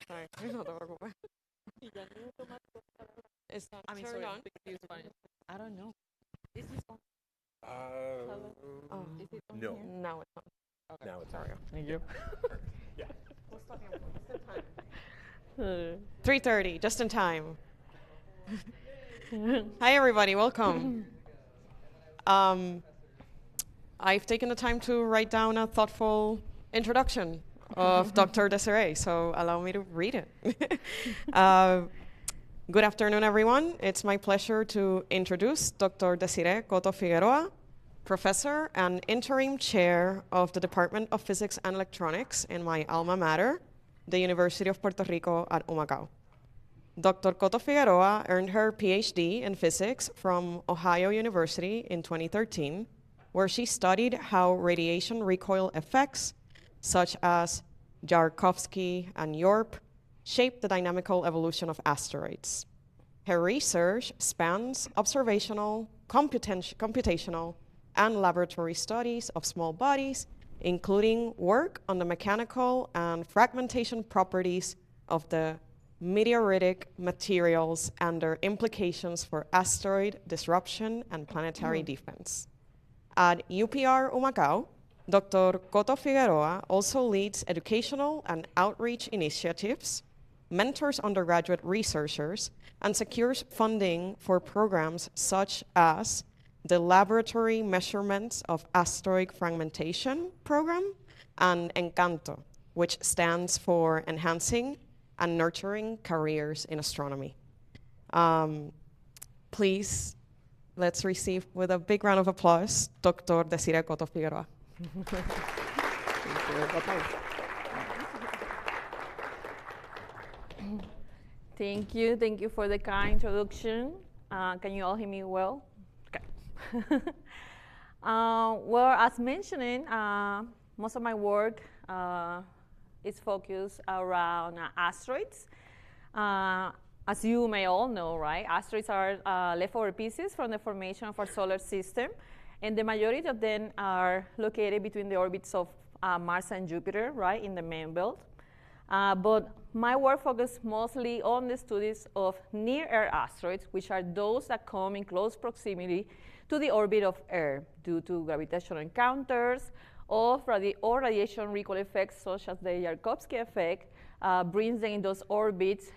No te preocupes. It's not turned on. I don't know. Is this on? Is it on No. here? No, it's not. Okay. Now it's Sorry. Thank you. Yeah. What's talking about? Just in time. 3:30, just in time. Hi, everybody. Welcome. I've taken the time to write down a thoughtful introduction of Dr. Desireé, so allow me to read it. Good afternoon, everyone. It's my pleasure to introduce Dr. Desireé Cotto-Figueroa, professor and interim chair of the Department of Physics and Electronics in my alma mater, the University of Puerto Rico at Humacao. Dr. Cotto-Figueroa earned her PhD in physics from Ohio University in 2013, where she studied how radiation recoil effects, such as Yarkovsky and Yorp, shape the dynamical evolution of asteroids. Her research spans observational, computational, and laboratory studies of small bodies, including work on the mechanical and fragmentation properties of the meteoritic materials and their implications for asteroid disruption and planetary defense. At UPR Humacao, Dr. Cotto-Figueroa also leads educational and outreach initiatives, mentors undergraduate researchers, and secures funding for programs such as the Laboratory Measurements of Asteroid Fragmentation program and Encanto, which stands for Enhancing and Nurturing Careers in Astronomy. Please, let's receive with a big round of applause, Dr. Desireé Cotto-Figueroa. Thank you for the kind introduction. Can you all hear me well? Okay. Well, as mentioned, most of my work is focused around asteroids. As you may all know, right, asteroids are leftover pieces from the formation of our solar system, and the majority of them are located between the orbits of Mars and Jupiter, right, in the main belt. But my work focuses mostly on the studies of near-Earth asteroids, which are those that come in close proximity to the orbit of Earth due to gravitational encounters or radiation recoil effects, such as the Yarkovsky effect, brings them in those orbits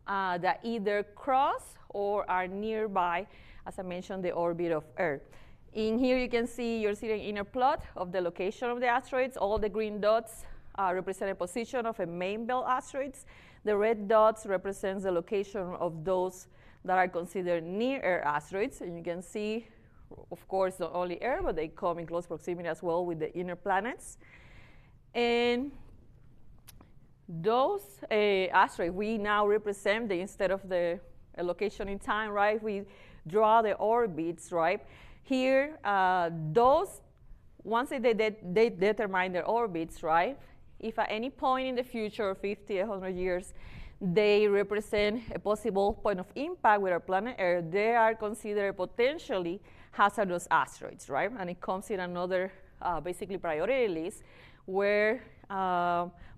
that either cross or are nearby, as I mentioned, the orbit of Earth. In here, you can see you're seeing an inner plot of the location of the asteroids. All the green dots represent a position of a main belt asteroids. The red dots represent the location of those that are considered near-Earth asteroids. And you can see, of course, not only Earth, but they come in close proximity as well with the inner planets. And those asteroids, we now represent them instead of the location in time, right? We draw the orbits, right? Here, once they determine their orbits, right? If at any point in the future, 50, 100 years, they represent a possible point of impact with our planet Earth, they are considered potentially hazardous asteroids, right? And it comes in another, basically, priority list where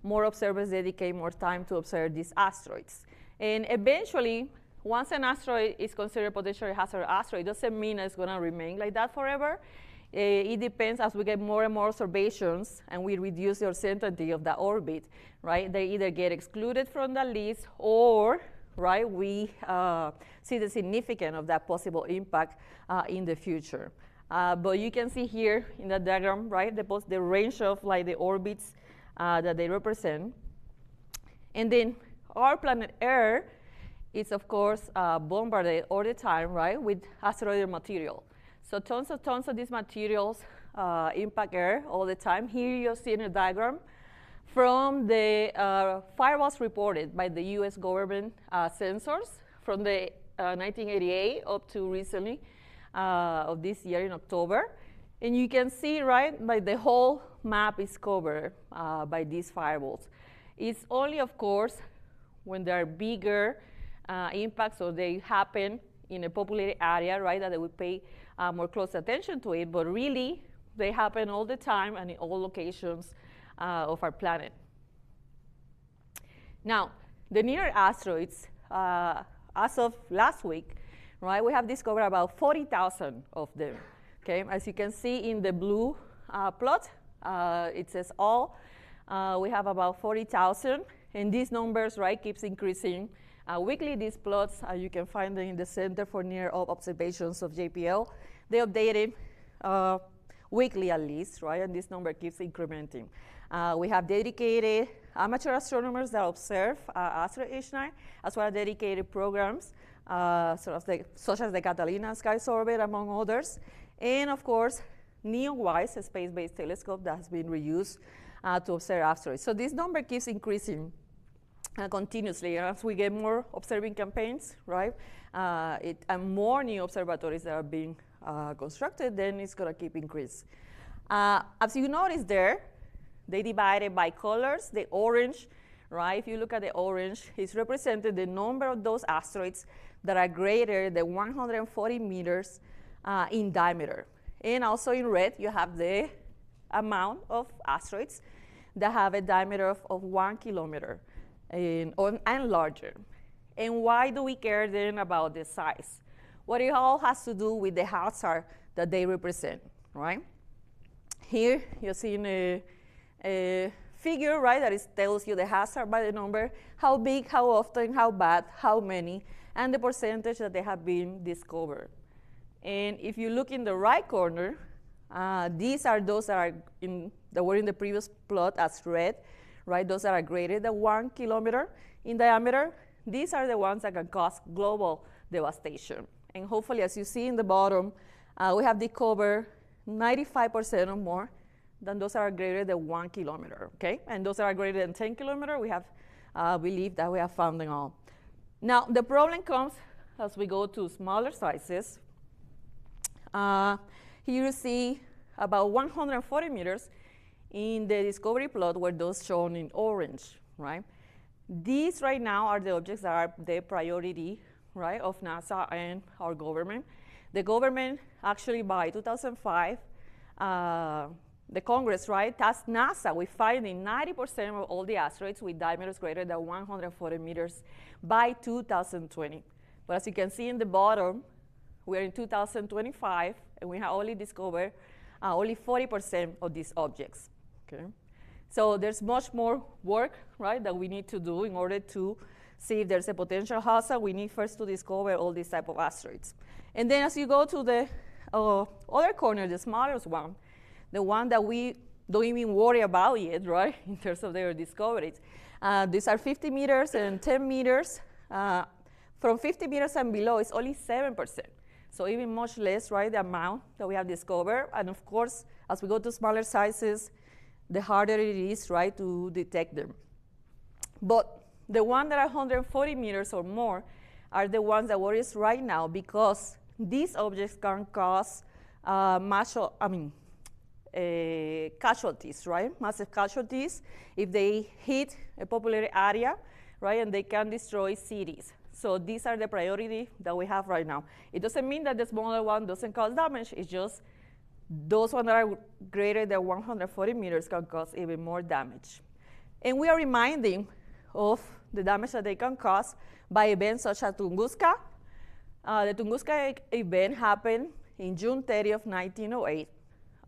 more observers dedicate more time to observe these asteroids. And eventually, once an asteroid is considered potentially hazardous asteroid, it doesn't mean it's going to remain like that forever. It depends as we get more and more observations and we reduce the uncertainty of the orbit, right? They either get excluded from the list or, right, we see the significance of that possible impact in the future. But you can see here in the diagram, right, the range of like the orbits that they represent. And then our planet Earth is, of course, bombarded all the time, right, with asteroidal material. So tons of these materials impact Earth all the time. Here you're seeing a diagram from the firewalls reported by the US government sensors from the 1988 up to recently of this year in October. And you can see, right, like the whole map is covered by these firewalls. It's only, of course, when there are bigger impacts or they happen in a populated area, right, that they would pay more close attention to it, but really they happen all the time and in all locations of our planet. Now, the near asteroids, as of last week, right, we have discovered about 40,000 of them. Okay, as you can see in the blue plot, it says all. We have about 40,000, and these numbers, right, keeps increasing. Weekly, these plots, you can find them in the Center for Near Earth Observations of JPL. They update it weekly at least, right, and this number keeps incrementing. We have dedicated amateur astronomers that observe asteroid each night, as well as dedicated programs, such as the Catalina Skies Orbit, among others. And of course, NEOWISE, a space-based telescope that has been reused to observe asteroids. So this number keeps increasing continuously. And as we get more observing campaigns, right, and more new observatories that are being constructed, then it's going to keep increasing. As you notice there, they divided by colors. The orange, right, if you look at the orange, it's represented the number of those asteroids that are greater than 140 meters in diameter. And also in red, you have the amount of asteroids that have a diameter of 1 kilometer and larger. And why do we care then about the size? Well, it all has to do with the hazard that they represent, right? Here, you're seeing a figure, right, that tells you the hazard by the number, how big, how often, how bad, how many, and the percentage that they have been discovered. And if you look in the right corner, these are those that were in the previous plot as red, right? Those that are greater than 1 kilometer in diameter. These are the ones that can cause global devastation. And hopefully, as you see in the bottom, we have discovered 95% or more than those that are greater than 1 kilometer, okay? And those that are greater than 10 kilometers, we have believed that we have found them all. Now, the problem comes as we go to smaller sizes. Here you see about 140 meters in the discovery plot were those shown in orange, right? These right now are the objects that are the priority, right, of NASA and our government. The government actually by 2005, the Congress, right, tasked NASA with finding 90% of all the asteroids with diameters greater than 140 meters by 2020. But as you can see in the bottom, we're in 2025, and we have only discovered only 40% of these objects, okay? So there's much more work, right, that we need to do in order to see if there's a potential hazard. We need first to discover all these type of asteroids. And then as you go to the other corner, the smallest one, the one that we don't even worry about yet, right, in terms of their discoveries. These are 50 meters and 10 meters. From 50 meters and below, it's only 7%. So even much less, right, the amount that we have discovered. And of course, as we go to smaller sizes, the harder it is, right, to detect them. But the ones that are 140 meters or more are the ones that worry us right now, because these objects can cause casualties, right? Massive casualties if they hit a populated area, right? And they can destroy cities. So these are the priority that we have right now. It doesn't mean that the smaller one doesn't cause damage. It's just those ones that are greater than 140 meters can cause even more damage. And we are reminding of the damage that they can cause by events such as Tunguska. The Tunguska event happened in June 30 of 1908.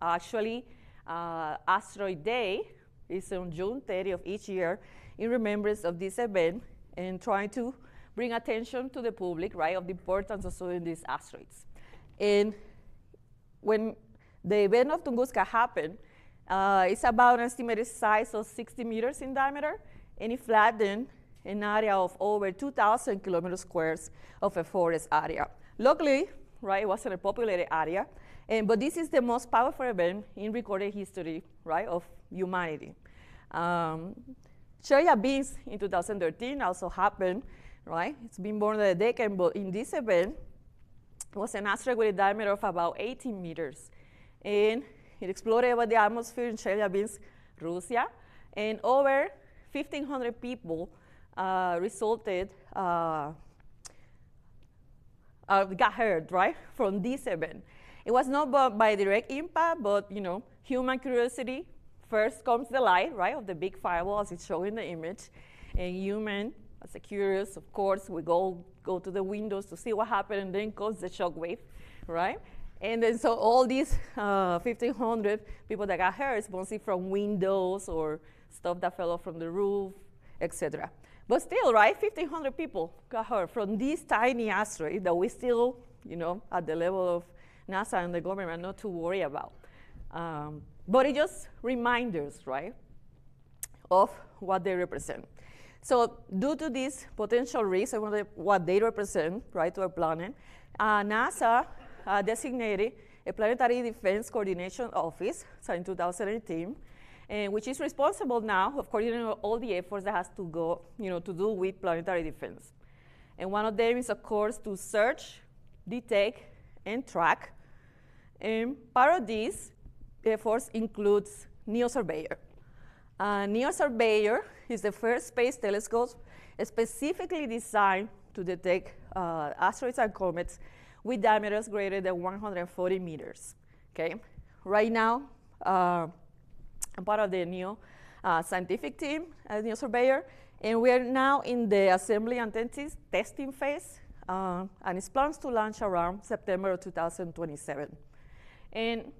Actually, Asteroid Day is on June 30 of each year in remembrance of this event and trying to bring attention to the public, right, of the importance of studying these asteroids. And when the event of Tunguska happened, it's about an estimated size of 60 meters in diameter, and it flattened an area of over 2,000 kilometers squares of a forest area. Luckily, right, it wasn't a populated area, but this is the most powerful event in recorded history, right, of humanity. Chelyabinsk in 2013 also happened, right? It's been more than a decade, but in this event, it was an asteroid with a diameter of about 18 meters. And it exploded over the atmosphere in Chelyabinsk, Russia, and over 1,500 people got hurt, right, from this event. It was not by direct impact, but, you know, human curiosity. First comes the light, right, of the big fireball, as it's shown in the image, and human as a curious, of course, we go to the windows to see what happened and then cause the shock wave, right? And then so all these 1,500 people that got hurt is mostly from windows or stuff that fell off from the roof, etc. But still, right, 1,500 people got hurt from this tiny asteroid that we still, at the level of NASA and the government, not to worry about. But it just reminders, right, of what they represent. So due to this potential risk and what they represent, right, to our planet, NASA designated a Planetary Defense Coordination Office, so in 2018, which is responsible now of coordinating all the efforts that has to go, to do with planetary defense. And one of them is, of course, to search, detect, and track. And part of these efforts includes NEO Surveyor. NEO Surveyor is the first space telescope specifically designed to detect asteroids and comets with diameters greater than 140 meters. Okay? Right now, I'm part of the NEO scientific team at NEO Surveyor, and we are now in the assembly and testing phase, and it's planned to launch around September of 2027. And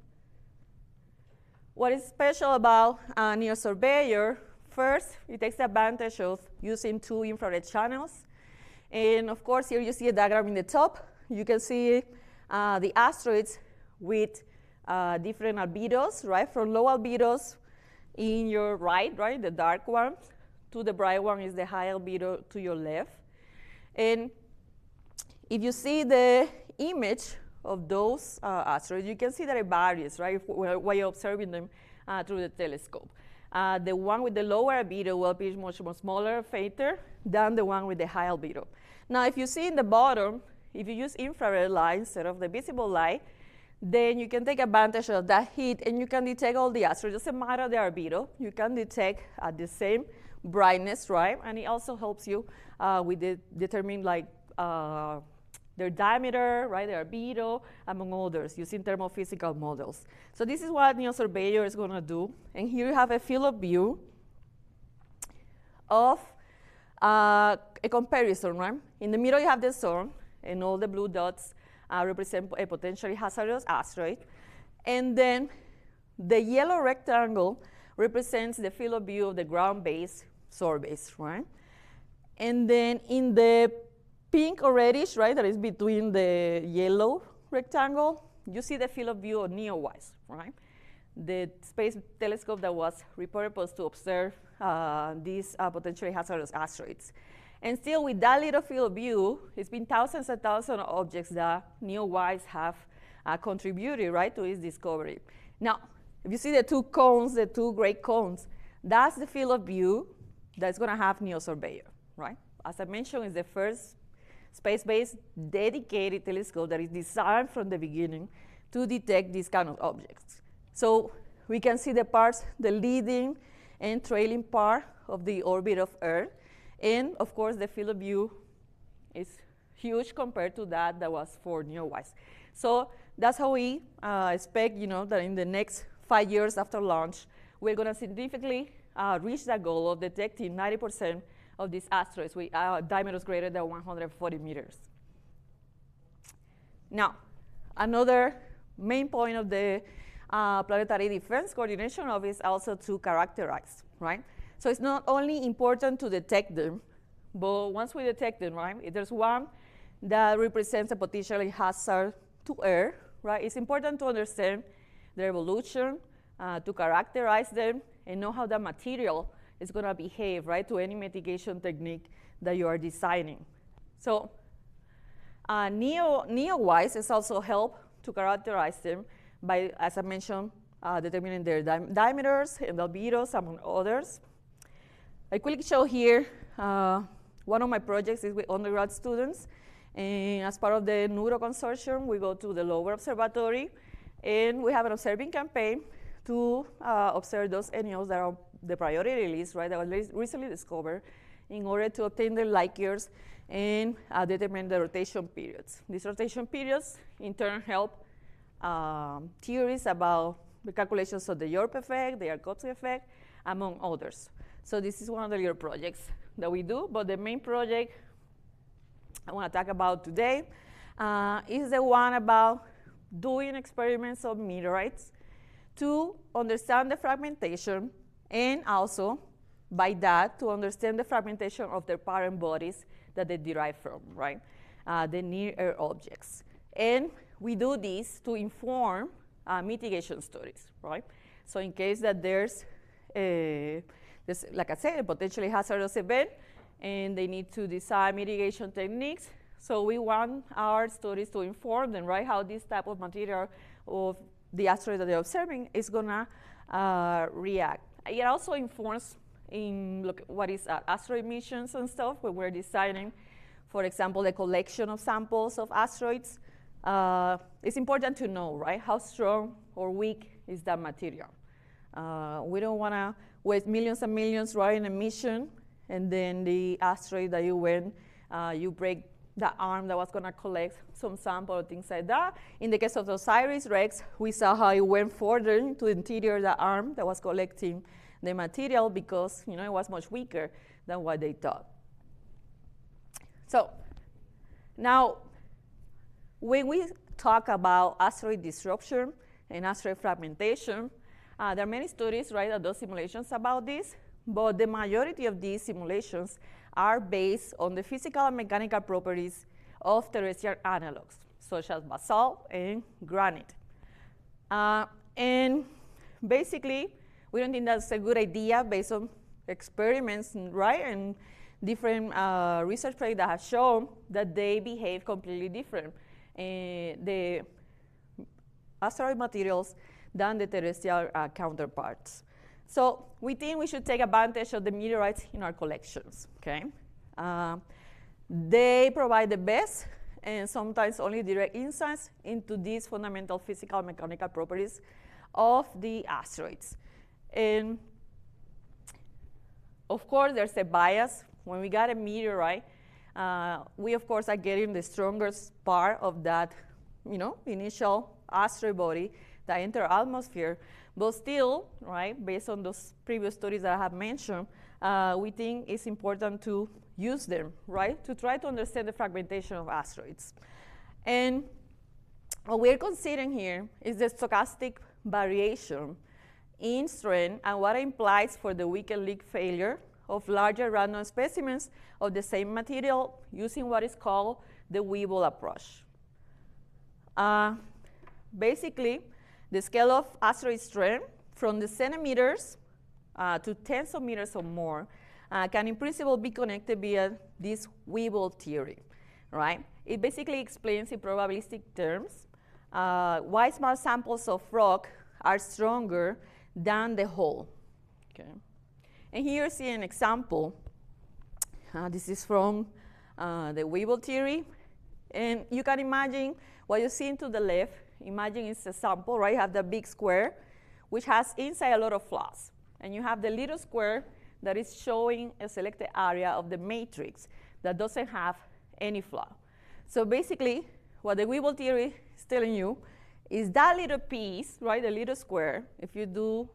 what is special about NEO Surveyor, first, it takes advantage of using 2 infrared channels. And of course, here you see a diagram in the top. You can see the asteroids with different albedos, right? From low albedos in your right, the dark one, to the bright one is the high albedo to your left. And if you see the image of those asteroids, you can see that it varies, right, while you're observing them through the telescope. The one with the lower albedo will be much more smaller, fainter, than the one with the high albedo. Now, if you see in the bottom, if you use infrared light instead of the visible light, then you can take advantage of that heat and you can detect all the asteroids. It doesn't matter the albedo. You can detect at the same brightness, right? And it also helps you with determining their diameter, right, their albedo, among others, using thermophysical models. So this is what NEO Surveyor is going to do. And here you have a field of view of a comparison, right? In the middle, you have the sun, and all the blue dots represent a potentially hazardous asteroid. And then the yellow rectangle represents the field of view of the ground-based surveys, right? And then in the pink or reddish, right, that is between the yellow rectangle, you see the field of view of NEOWISE, right? The space telescope that was repurposed to observe these potentially hazardous asteroids. And still, with that little field of view, it's been thousands and thousands of objects that NEOWISE have contributed, right, to its discovery. Now, if you see the 2 cones, the 2 gray cones, that's the field of view that's going to have NEO Surveyor, right? As I mentioned, it's the first space-based dedicated telescope that is designed from the beginning to detect these kind of objects. So we can see the parts, the leading and trailing part of the orbit of Earth. And of course, the field of view is huge compared to that was for NEOWISE. So that's how we expect, that in the next 5 years after launch, we're going to significantly reach that goal of detecting 90% of these asteroids with diameters greater than 140 meters. Now, another main point of the Planetary Defense Coordination Office is also to characterize, right? So it's not only important to detect them, but once we detect them, right, if there's one that represents a potentially hazard to Earth, right, it's important to understand their evolution, to characterize them, and know how that material is going to behave, right, to any mitigation technique that you are designing. So NEOWISE is also help to characterize them by, as I mentioned, determining their diameters and albedos, among others. I quickly show here one of my projects is with undergrad students. And as part of the NURO consortium, we go to the lower observatory, and we have an observing campaign to observe those NEOs that are the priority list, right, that was recently discovered, in order to obtain their light years and determine the rotation periods. These rotation periods, in turn, help theories about the calculations of the Yorp effect, the Yarkovsky effect, among others. So this is one of the little projects that we do, but the main project I want to talk about today is the one about doing experiments on meteorites to understand the fragmentation, and also by that to understand the fragmentation of their parent bodies that they derive from, right? The near-Earth objects. And we do this to inform mitigation studies, right? So in case that there's, like I said, a potentially hazardous event, and they need to design mitigation techniques, so we want our studies to inform them, right, how this type of material of the asteroid that they're observing is gonna react. It also informs in what is asteroid missions and stuff, when we're designing, for example, the collection of samples of asteroids. It's important to know, right, how strong or weak is that material. We don't want to waste millions and millions, right, in a mission, and then the asteroid that you went, you break the arm that was going to collect some sample or things like that. In the case of the OSIRIS-REx, we saw how it went further into the interior of the arm that was collecting the material because, you know, it was much weaker than what they thought. So now, when we talk about asteroid disruption and asteroid fragmentation, there are many studies, right, that do simulations about this, but the majority of these simulations are based on the physical and mechanical properties of terrestrial analogs, such as basalt and granite. And basically, we don't think that's a good idea based on experiments, right, and different research projects that have shown that they behave completely different, the asteroid materials, than the terrestrial counterparts. So we think we should take advantage of the meteorites in our collections, okay? They provide the best and sometimes only direct insights into these fundamental physical and mechanical properties of the asteroids. And of course, there's a bias. When we got a meteorite, we of course are getting the strongest part of that, you know, initial asteroid body that enter our atmosphere. But still, right, based on those previous studies that I have mentioned, we think it's important to use them, right, to try to understand the fragmentation of asteroids. And what we're considering here is the stochastic variation in strength and what it implies for the weakened leak failure of larger random specimens of the same material using what is called the Weibull approach. Basically, the scale of asteroid strength from the centimeters to tens of meters or more can in principle be connected via this Weibull theory, right? It basically explains in probabilistic terms why small samples of rock are stronger than the whole, okay? And here you see an example. This is from the Weibull theory. And you can imagine what you see to the left. Imagine it's a sample, right? You have the big square, which has inside a lot of flaws. And you have the little square that is showing a selected area of the matrix that doesn't have any flaw. So basically, what the Weibull theory is telling you is that little piece, right, the little square, if you do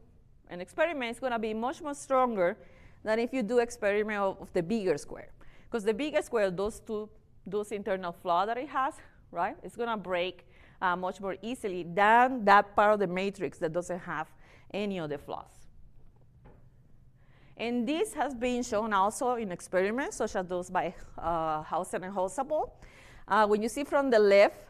an experiment, it's going to be much more stronger than if you do experiment of the bigger square. Because the bigger square, those internal flaws that it has, right, it's going to break much more easily than that part of the matrix that doesn't have any of the flaws. And this has been shown also in experiments, such as those by Hausen and Holzapfel. When you see from the left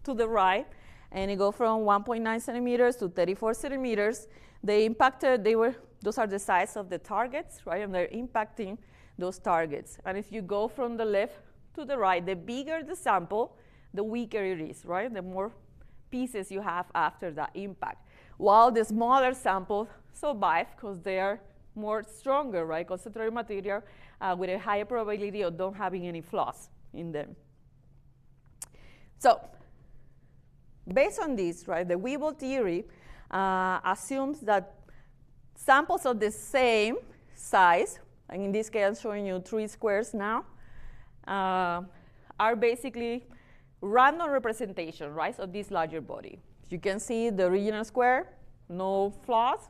to the right, and it go from 1.9 centimeters to 34 centimeters, those are the size of the targets, right? And they're impacting those targets. And if you go from the left to the right, the bigger the sample, the weaker it is, right? The more pieces you have after that impact. While the smaller samples survive because they are more stronger, right? Concentrated material with a higher probability of not having any flaws in them. So based on this, right, the Weibull theory assumes that samples of the same size, and in this case I'm showing you 3 squares now, are basically random representation, right, of this larger body. You can see the original square, no flaws.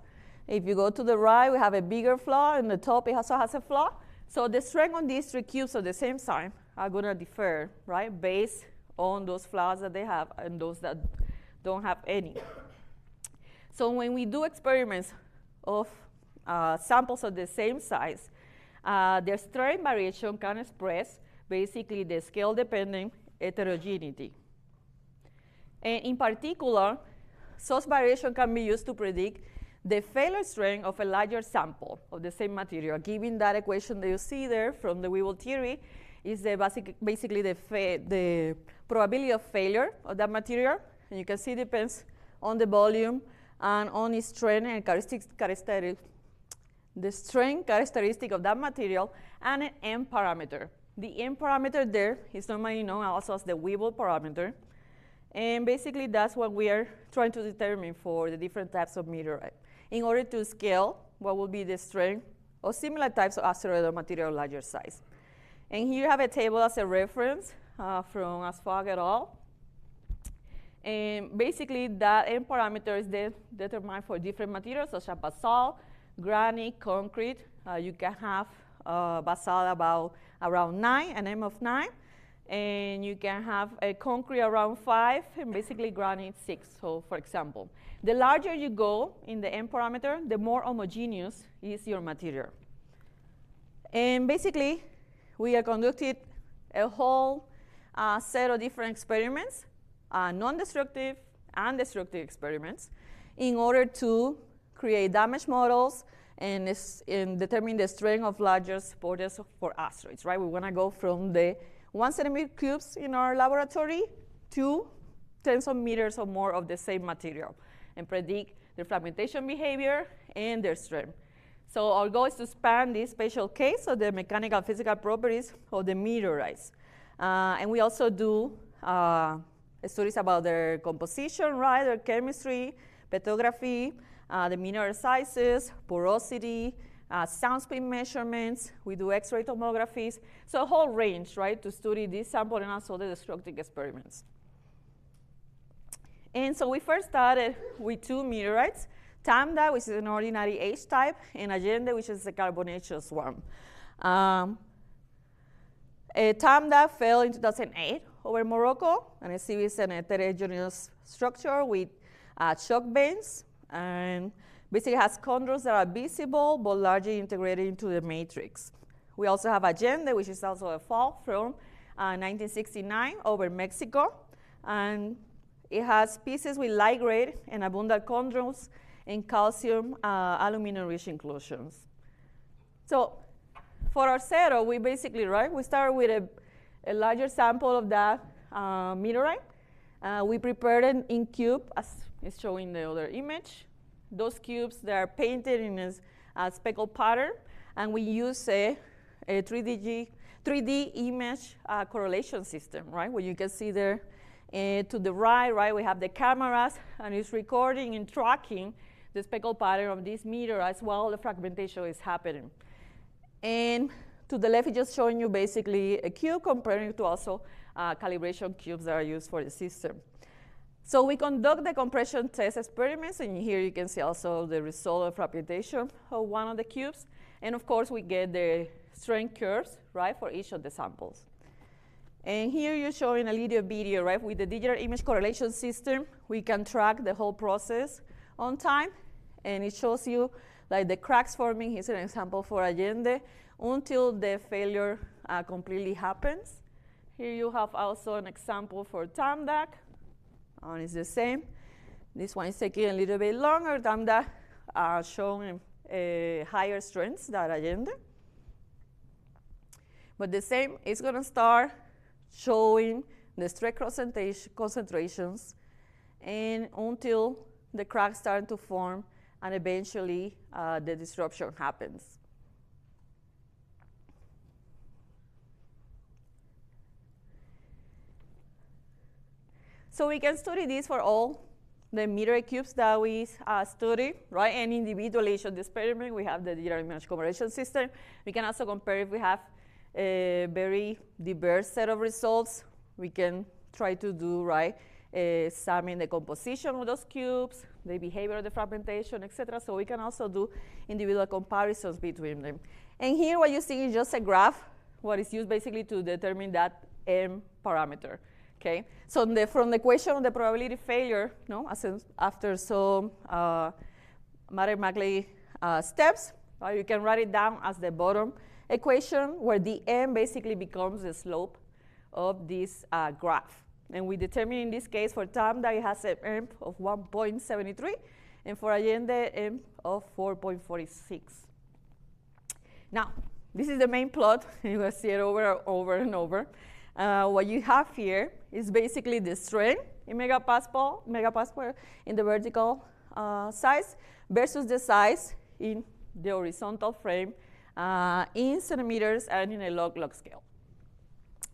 If you go to the right, we have a bigger flaw, and the top it also has a flaw. So the strength on these three cubes of the same size are going to differ, right, based on those flaws that they have and those that don't have any. So when we do experiments of samples of the same size, their strength variation can express basically the scale-dependent heterogeneity. And in particular, such variation can be used to predict the failure strength of a larger sample of the same material. Given that equation that you see there from the Weibull theory, is basically the probability of failure of that material. And you can see it depends on the volume and on its strength and the strength characteristic of that material and an M parameter. The M parameter there is normally known also as the Weibull parameter. And basically, that's what we are trying to determine for the different types of meteorite in order to scale what will be the strength of similar types of asteroid or material larger size. And here you have a table as a reference from Asphaug et al. And basically, that M parameter is determined for different materials, such as basalt, granite, concrete. You can have basalt around 9, an M of 9. And you can have a concrete around 5, and basically granite 6. So for example, the larger you go in the M parameter, the more homogeneous is your material. And basically, we have conducted a whole set of different experiments, non-destructive and destructive experiments, in order to create damage models and determine the strength of larger boulders for asteroids, right? We want to go from the 1 centimeter cubes in our laboratory to tens of meters or more of the same material and predict their fragmentation behavior and their strength. So our goal is to span this spatial case of the mechanical and physical properties of the meteorites. And we also do studies about their composition, right, their chemistry, petrography, the mineral sizes, porosity, sound speed measurements. We do X-ray tomographies. So a whole range, right, to study this sample and also the destructive experiments. And so we first started with 2 meteorites, Tamdakht, which is an ordinary H type, and Allende, which is a carbonaceous one. Tamdakht fell in 2008 over Morocco, and it's an heterogeneous structure with shock veins, and basically has chondrites that are visible but largely integrated into the matrix. We also have Allende, which is also a fall from 1969 over Mexico, and it has pieces with light grade and abundant chondrites and calcium aluminum-rich inclusions. So for our setup, we basically, right, we start with a larger sample of that meteorite. We prepared it in cube, as is shown in the other image. Those cubes, they are painted in a speckled pattern, and we use a 3D image correlation system, right, where you can see there to the right, we have the cameras, and it's recording and tracking the speckled pattern of these meteorites while the fragmentation is happening. And to the left, it's just showing you basically a cube comparing to also calibration cubes that are used for the system. So we conduct the compression test experiments, and here you can see also the result of fragmentation of one of the cubes. And of course, we get the strength curves, right, for each of the samples. And here you're showing a little video, right? With the digital image correlation system, we can track the whole process on time, and it shows you like the cracks forming. Here's an example for Allende until the failure completely happens. Here you have also an example for Tamdakht, and it's the same. This one is taking a little bit longer. Tamdakht showing higher strengths than Allende. But the same, it's going to start showing the stress concentrations and until the cracks start to form and eventually the disruption happens. So we can study this for all the meteorite cubes that we study, right? And individually each of the experiment, we have the digital image correlation system. We can also compare if we have a very diverse set of results. We can try to do, right, examine the composition of those cubes, the behavior of the fragmentation, etc. So we can also do individual comparisons between them. And here what you see is just a graph, what is used basically to determine that M parameter. Okay, so from the equation of the probability failure, after some mathematically steps, you can write it down as the bottom equation, where the M basically becomes the slope of this graph. And we determine in this case for Tamdakht it has an M of 1.73, and for Allende, M of 4.46. Now, this is the main plot. You will see it over and over. What you have here is basically the strength in megapascal in the vertical size versus the size in the horizontal frame in centimeters and in a log-log scale.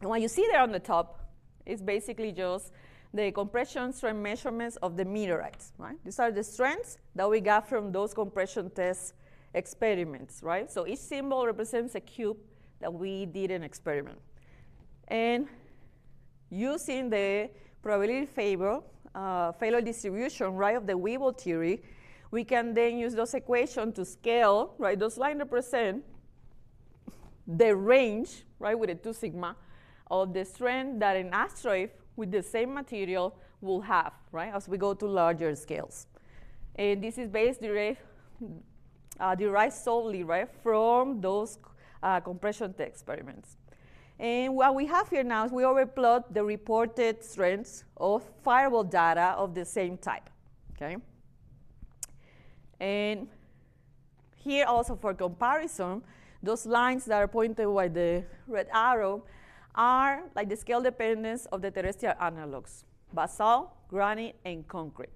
And what you see there on the top is basically just the compression strength measurements of the meteorites, right? These are the strengths that we got from those compression test experiments, right? So each symbol represents a cube that we did an experiment. And using the probability failure distribution, right, of the Weibull theory, we can then use those equations to scale, right? Those lines represent the range, right, with a 2 sigma, of the strength that an asteroid with the same material will have, right, as we go to larger scales. And this is derived solely, right, from those compression test experiments. And what we have here now is we overplot the reported strengths of fireball data of the same type, okay? And here also for comparison, those lines that are pointed by the red arrow are like the scale dependence of the terrestrial analogs, basalt, granite, and concrete,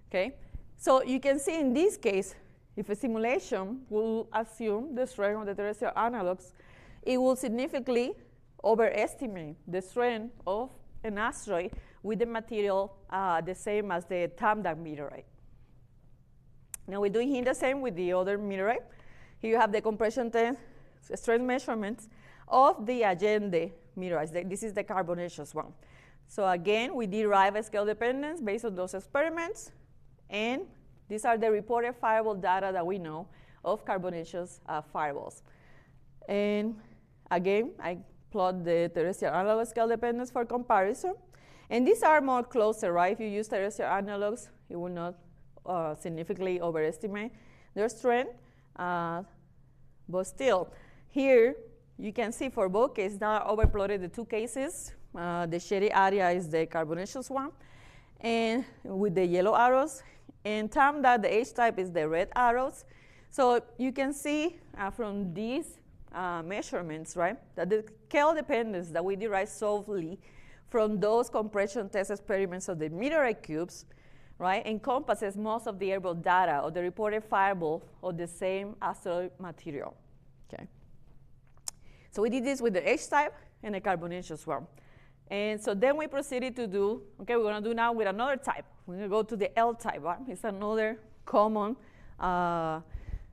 okay? So you can see in this case, if a simulation will assume the strength of the terrestrial analogs, it will significantly overestimate the strength of an asteroid with the material the same as the Tamdakht meteorite. Now we're doing here the same with the other meteorite. Here you have the compression test strength measurements of the Allende meteorites. This is the carbonaceous one. So again, we derive a scale dependence based on those experiments, and these are the reported fireball data that we know of carbonaceous fireballs. And again, I plot the terrestrial analog scale dependence for comparison. And these are more closer, right? If you use terrestrial analogs, it will not significantly overestimate their strength. But still, here you can see for both cases, now I overplotted the two cases. The shaded area is the carbonaceous one, and with the yellow arrows. And Tamdakht, the H-type, is the red arrows. So you can see from these measurements, right, that the scale dependence that we derive solely from those compression test experiments of the meteorite cubes, right, encompasses most of the airborne data of the reported fireball of the same asteroid material. Okay. So we did this with the H-type and the carbonaceous one. And so then we proceeded to do, okay, we're going to do now with another type. We're going to go to the L-type one. It's another common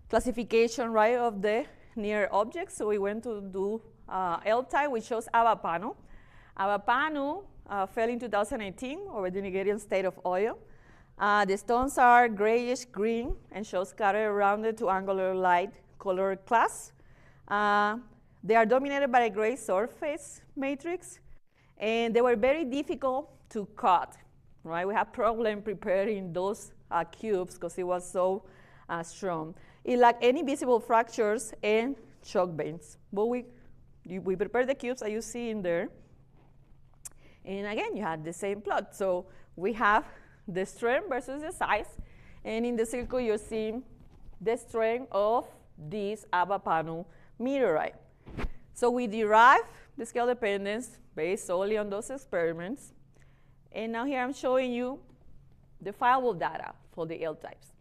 classification, right, of the near objects. So we went to do L-type, which shows Aba Panu. Aba Panu fell in 2018 over the Nigerian state of Oyo. The stones are grayish green and show scattered rounded to angular light color class. They are dominated by a gray surface matrix, and they were very difficult to cut, right? We had problem preparing those cubes because it was so strong. It lacked any visible fractures and shock veins. But we prepared the cubes that you see in there. And again, you had the same plot. So we have the strength versus the size. And in the circle, you're seeing the strength of this Aba Panu meteorite. So we derive the scale dependence based solely on those experiments. And now here I'm showing you the fireball data for the L-types.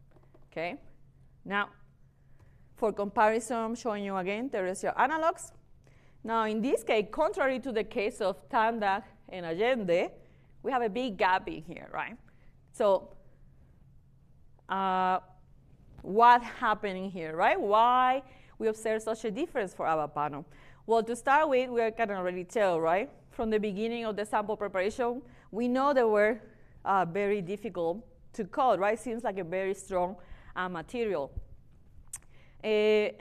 Okay? Now, for comparison, I'm showing you again terrestrial analogs. Now, in this case, contrary to the case of Tamdakht and Allende, we have a big gap in here, right? So, what happened here, right? Why we observe such a difference for Aba Panu? Well, to start with, we can already tell, right? From the beginning of the sample preparation, we know they were very difficult to cut, right? Seems like a very strong material. It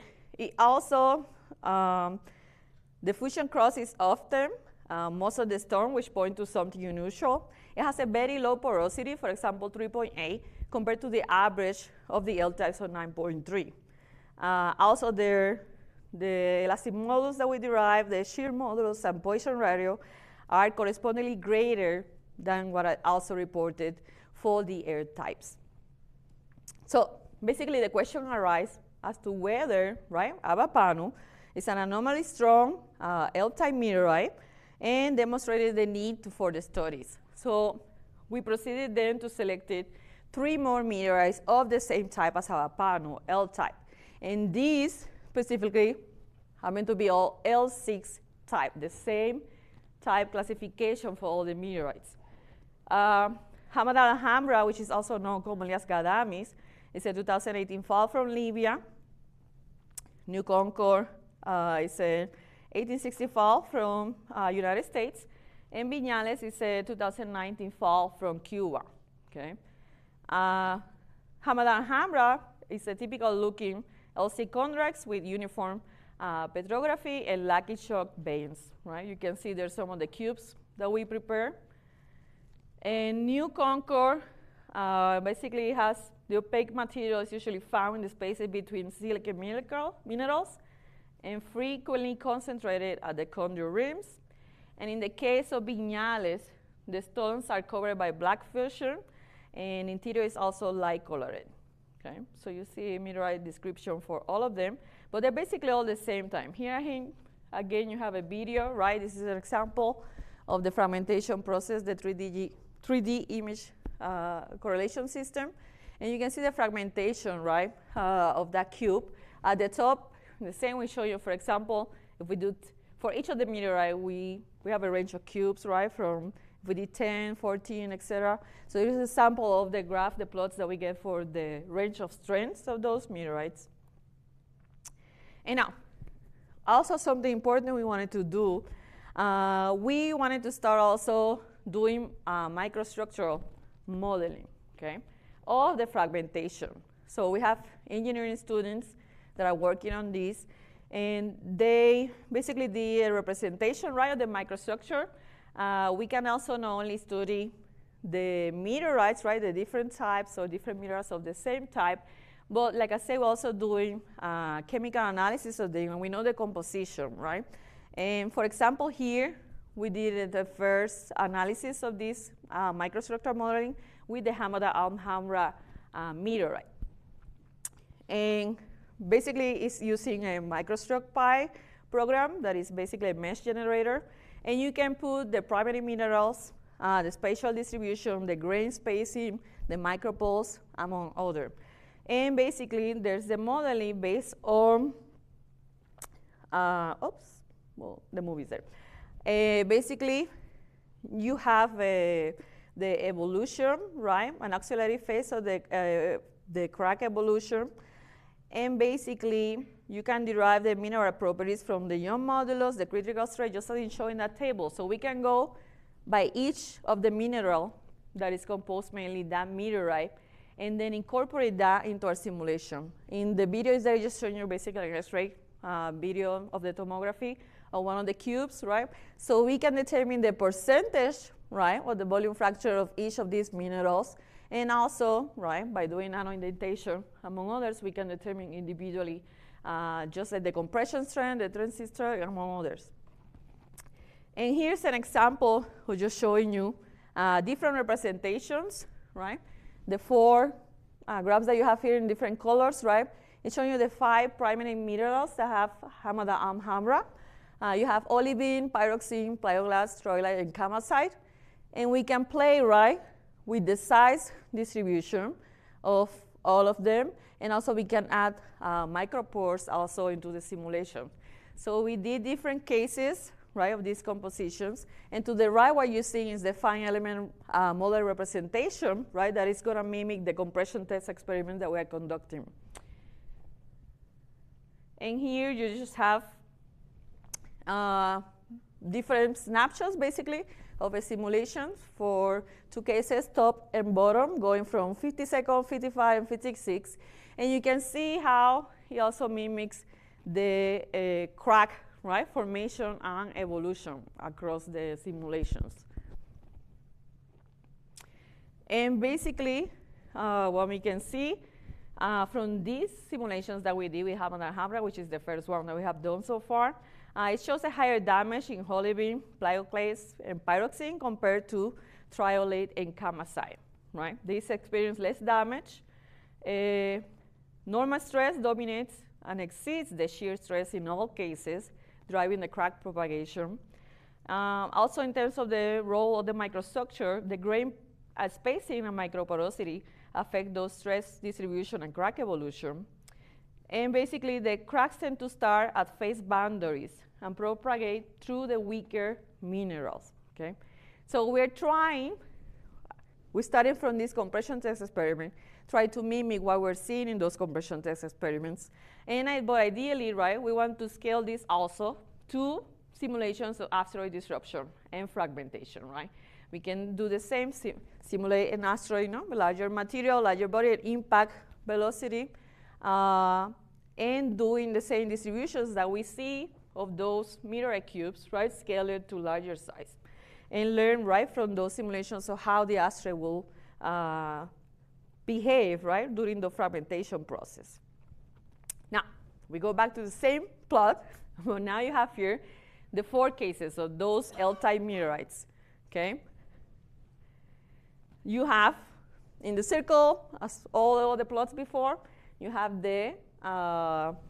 also The fusion cross is often most of the storm, which point to something unusual. It has a very low porosity, for example, 3.8, compared to the average of the L-types of 9.3. Also, the elastic modulus that we derive, the shear modulus and Poisson ratio, are correspondingly greater than what I also reported for the air types. So basically, the question arises as to whether, right, Aba Panu is an anomaly strong L-type meteorite, and demonstrated the need for the studies. So we proceeded then to select 3 more meteorites of the same type as Aba Panu, L-type. And these specifically happen to be all L6 type, the same type classification for all the meteorites. Hamad al-Hamra, which is also known commonly as Gadamis, is a 2018 fall from Libya. New Concord is a 1860 fall from United States, and Viñales is a 2019 fall from Cuba. Okay, Hamad al-Hamra is a typical looking LC chondrites with uniform petrography and lucky shock veins. Right, you can see there's some of the cubes that we prepare. And New Concord basically has the opaque material is usually found in the spaces between silicate minerals and frequently concentrated at the chondrite rims. And in the case of Viñales, the stones are covered by black fusion, and interior is also light colored. Okay, so you see a meteorite description for all of them, but they're basically all the same time. Here, again, you have a video, right? This is an example of the fragmentation process, the 3D image correlation system. And you can see the fragmentation, right, of that cube. At the top, the same we show you, for example, if we do, for each of the meteorite, we have a range of cubes, right, from, if we did 10, 14, etc. So this is a sample of the graph, the plots that we get for the range of strengths of those meteorites. And now, also something important we wanted to do, we wanted to start also doing microstructural modeling, okay, of the fragmentation. So we have engineering students that are working on this, and they basically did a representation, right, of the microstructure. We can also not only study the meteorites, right, the different types or different meteorites of the same type, but like I said, we're also doing chemical analysis of them, and we know the composition, right? And for example, here, we did the first analysis of this microstructural modeling with the Hamad al-Hamra meteorite. And basically, it's using a MicroStructPy program that is basically a mesh generator. And you can put the primary minerals, the spatial distribution, the grain spacing, the micropoles, among others. And basically, there's the modeling based on, the movie's there. Basically, you have the evolution, right, an auxiliary phase of the crack evolution. And basically, you can derive the mineral properties from the Young modulus, the critical stress, just as it's shown in that table. So we can go by each of the mineral that is composed mainly that meteorite, and then incorporate that into our simulation. In the videos that I just showed you, basically an X-ray video of the tomography of one of the cubes, right? So we can determine the percentage, right, of the volume fracture of each of these minerals. And also, right, by doing nano-indentation, among others, we can determine individually just like the compression strength, the transit strength, among others. And here's an example of just showing you different representations, right? The 4 graphs that you have here in different colors, right? It's showing you the 5 primary minerals that have Hamad al-Hamra. You have olivine, pyroxene, pyroglast, troilite, and kamacite. And we can play, right, with the size distribution of all of them. And also we can add micropores also into the simulation. So we did different cases, right, of these compositions. And to the right, what you're seeing is the fine element model representation, right, that is going to mimic the compression test experiment that we are conducting. And here you just have different snapshots, basically, of a simulation for 2 cases, top and bottom, going from 50 seconds, 55, and 56. And you can see how it also mimics the crack, right, formation and evolution across the simulations. And basically, what we can see from these simulations that we did with Hamad and Hamra, which is the first one that we have done so far, it shows a higher damage in olivine, plioclase, and pyroxene compared to triolate and camacite, right? These experience less damage. Normal stress dominates and exceeds the shear stress in all cases, driving the crack propagation. Also, in terms of the role of the microstructure, the grain spacing and microporosity affect those stress distribution and crack evolution. And basically, the cracks tend to start at phase boundaries and propagate through the weaker minerals, okay? So we're starting from this compression test experiment, try to mimic what we're seeing in those compression test experiments. But ideally, right, we want to scale this also to simulations of asteroid disruption and fragmentation, right? We can do the same, simulate an asteroid, larger material, larger body, impact velocity, and doing the same distributions that we see of those meteorite cubes, right, scale it to larger size. And learn right from those simulations of how the asteroid will behave, right, during the fragmentation process. Now, we go back to the same plot, but now you have here the 4 cases of those L-type meteorites, okay? You have, in the circle, as all the plots before, you have the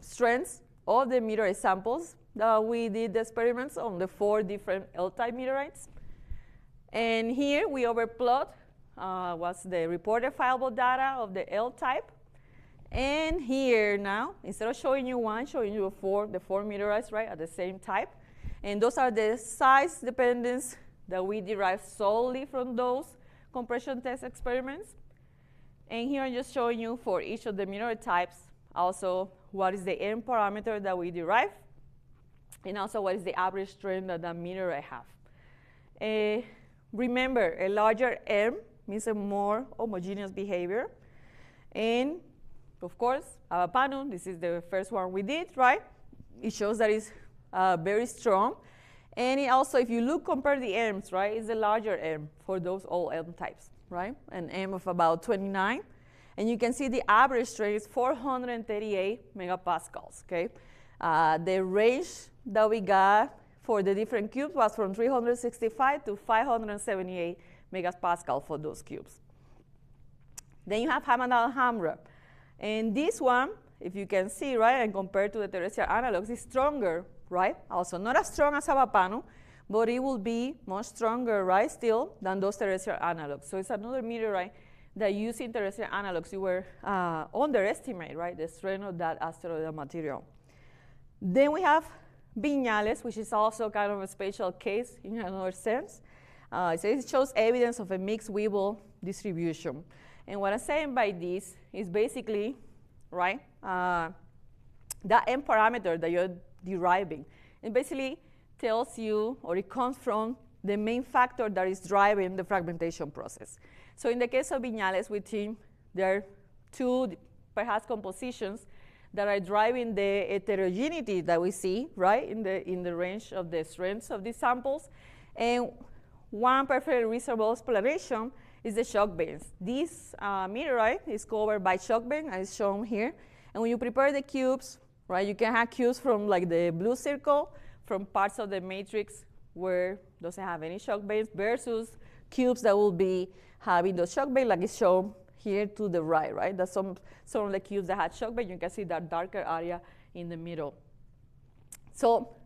strengths of the meteorite samples that we did the experiments on the 4 different L-type meteorites. And here we overplot what's the reported fileable data of the L-type. And here now, instead of showing you one, showing you the 4 meteorites, right, at the same type. And those are the size dependence that we derived solely from those compression test experiments. And here I'm just showing you for each of the meteorite types also what is the M parameter that we derive, and also what is the average strength that the meteorite have. Remember, a larger M means a more homogeneous behavior. And of course, Aba Panu, this is the first one we did, right? It shows that it's very strong. And it also, if you compare the M's, right, it's a larger M for those all M types, right? An M of about 29. And you can see the average strength is 438 megapascals, okay? The range that we got for the different cubes was from 365 to 578 megapascal for those cubes. Then you have Hamad and Hamra. And this one, if you can see, right, and compared to the terrestrial analogs, is stronger, right? Also not as strong as Aba Panu, but it will be much stronger, right, still, than those terrestrial analogs. So it's another meteorite that using terrestrial analogs, you were underestimate, right, the strength of that asteroidal material. Then we have Viñales, which is also kind of a special case in another sense. It shows evidence of a mixed Weibull distribution. And what I'm saying by this is basically, right, that M parameter that you're deriving. It basically tells you, or it comes from the main factor that is driving the fragmentation process. So in the case of Viñales, we think there are 2, perhaps, compositions that are driving the heterogeneity that we see, right, in the range of the strengths of these samples. And one perfectly reasonable explanation is the shock bands. This meteorite is covered by shock band, as shown here. And when you prepare the cubes, right, you can have cubes from like the blue circle, from parts of the matrix where it doesn't have any shock bands, versus cubes that will be having those shock bands, like it's shown here to the right, right? That's some of the cubes that had shock bands. You can see that darker area in the middle. So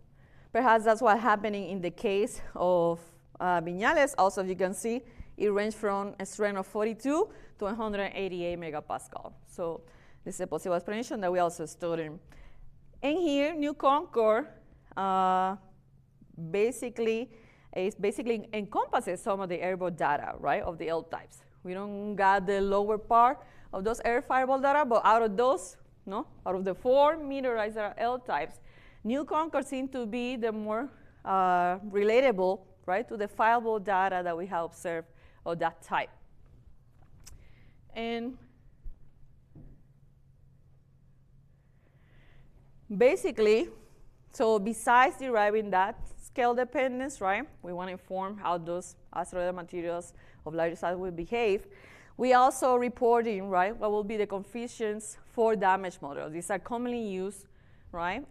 perhaps that's what's happening in the case of Viñales. Also, you can see it ranged from a strength of 42 to 188 megapascal. So this is a possible explanation that we also studied. And here, New Concord basically encompasses some of the airborne data, right, of the L types. We don't got the lower part of those air fireball data, but out of those, out of the 4 meteorites that are L types, New Concord seems to be the more relatable, right, to the fireball data that we have observed of that type. And basically, so besides deriving that scale dependence, right, we want to inform how those asteroidal materials of larger size will behave. We also reporting, right, what will be the coefficients for damage models. These are commonly used, right,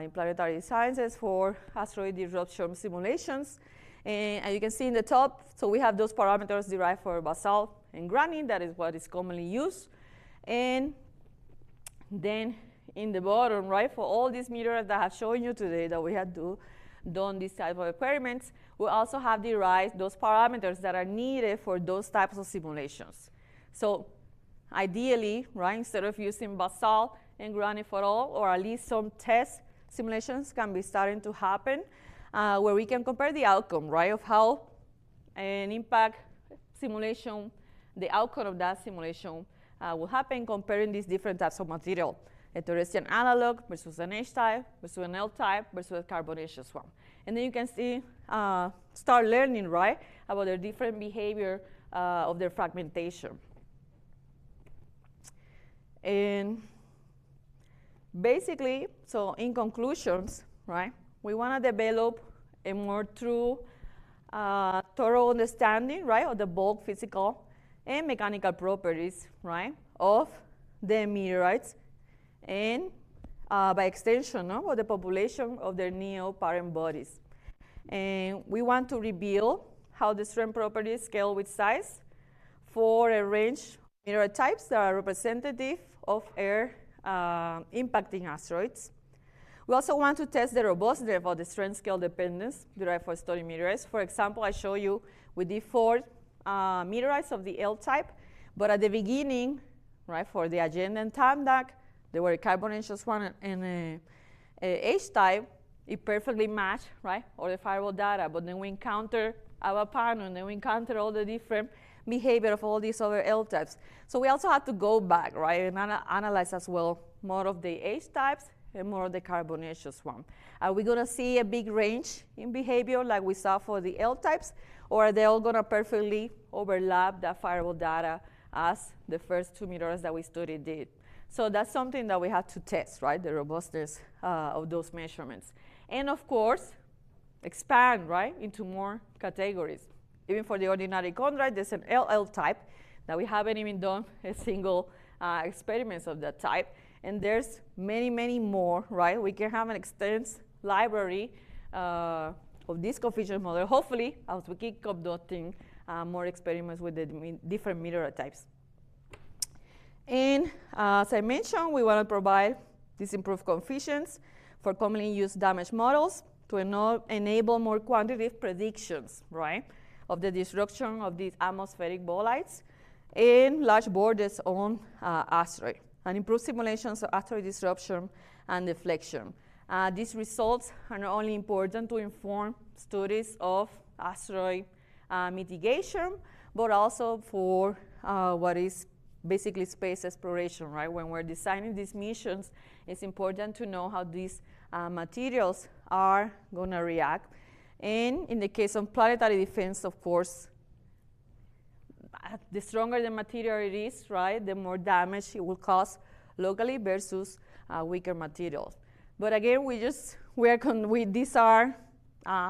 in planetary sciences for asteroid disruption simulations. And you can see in the top, so we have those parameters derived for basalt and granite. That is what is commonly used. And then in the bottom, right, for all these meteorites that I have shown you today that we had done these type of experiments, we also have derived those parameters that are needed for those types of simulations. So ideally, right, instead of using basalt and granite for all, or at least some test simulations can be starting to happen where we can compare the outcome, right, of how an impact simulation, the outcome of that simulation will happen comparing these different types of material. A terrestrial analog versus an H-type versus an L-type versus a carbonaceous one. And then you can see, start learning, right, about the different behavior of their fragmentation. And basically, so in conclusions, right, we want to develop a more true, thorough understanding, right, of the bulk physical and mechanical properties, right, of the meteorites, and by extension, no, of the population of their neo-parent bodies. And we want to reveal how the strength properties scale with size for a range of meteorite types that are representative of air impacting asteroids. We also want to test the robustness of the strength scale dependence derived for studying meteorites. For example, I show you we did 4 meteorites of the L-type, but at the beginning, right, for the Allende and Tamdakht, they were a carbonaceous one and a H-type. It perfectly matched, right, all the firewall data, but then we encounter Aba Panu, and then we encounter all the different behavior of all these other L-types. So we also have to go back, right, and analyze as well more of the H-types and more of the carbonaceous one. Are we going to see a big range in behavior like we saw for the L-types, or are they all going to perfectly overlap that firewall data as the first 2 meteorites that we studied did? So that's something that we have to test, right, the robustness of those measurements. And of course, expand, right, into more categories. Even for the ordinary chondrite, there's an LL type that we haven't even done a single experiments of that type. And there's many, many more, right? We can have an extensive library of this coefficient model, hopefully, as we keep conducting more experiments with the different meteorite types. And as I mentioned, we want to provide these improved coefficients for commonly used damage models to enable more quantitative predictions, right, of the destruction of these atmospheric bolides and large boulders on asteroid, and improve simulations of asteroid disruption and deflection. These results are not only important to inform studies of asteroid mitigation, but also for what is basically space exploration, right? When we're designing these missions, it's important to know how these materials are going to react. And in the case of planetary defense, of course, the stronger the material it is, right, the more damage it will cause locally versus weaker materials. But again, these are